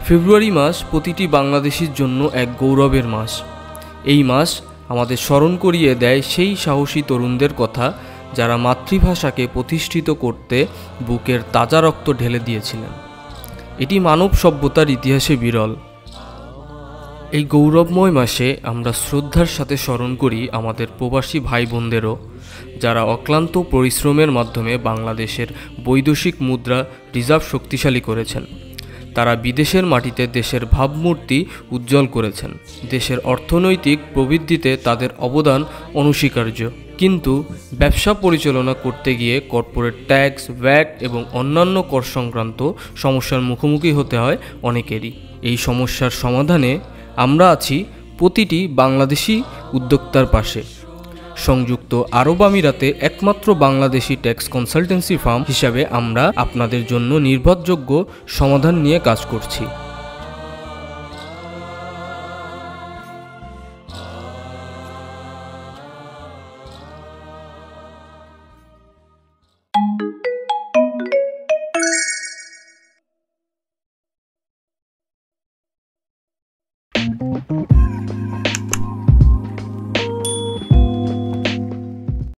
ফেব্রুয়ারি মাস প্রতিটি বাংলাদেশির জন্য এক গৌরবের মাস। এই মাস আমাদের স্মরণ করিয়ে দেয় সেই সাহসী তরুণদের কথা যারা মাতৃভাষাকে প্রতিষ্ঠিত করতে বুকের তাজা রক্ত ঢেলে দিয়েছিলেন। এটি মানব সভ্যতার ইতিহাসে বিরল। এই গৌরবময় মাসে আমরা শ্রদ্ধার সাথে স্মরণ করি আমাদের প্রবাসী ভাই বোনদেরও, যারা অক্লান্ত পরিশ্রমের মাধ্যমে বাংলাদেশের বৈদেশিক মুদ্রা রিজার্ভ শক্তিশালী করেছেন। তারা বিদেশের মাটিতে দেশের ভাবমূর্তি উজ্জ্বল করেছেন। দেশের অর্থনৈতিক প্রবৃদ্ধিতে তাদের অবদান অনস্বীকার্য। কিন্তু ব্যবসা পরিচালনা করতে গিয়ে কর্পোরেট ট্যাক্স, ভ্যাট এবং অন্যান্য কর সংক্রান্ত সমস্যার মুখোমুখি হতে হয় অনেকেরই। এই সমস্যার সমাধানে আমরা আছি প্রতিটি বাংলাদেশি উদ্যোক্তার পাশে। সংযুক্ত আরব আমিরাতে একমাত্র বাংলাদেশি ট্যাক্স কনসালটেন্সি ফার্ম হিসাবে আমরা আপনাদের জন্য নির্ভরযোগ্য সমাধান নিয়ে কাজ করছি।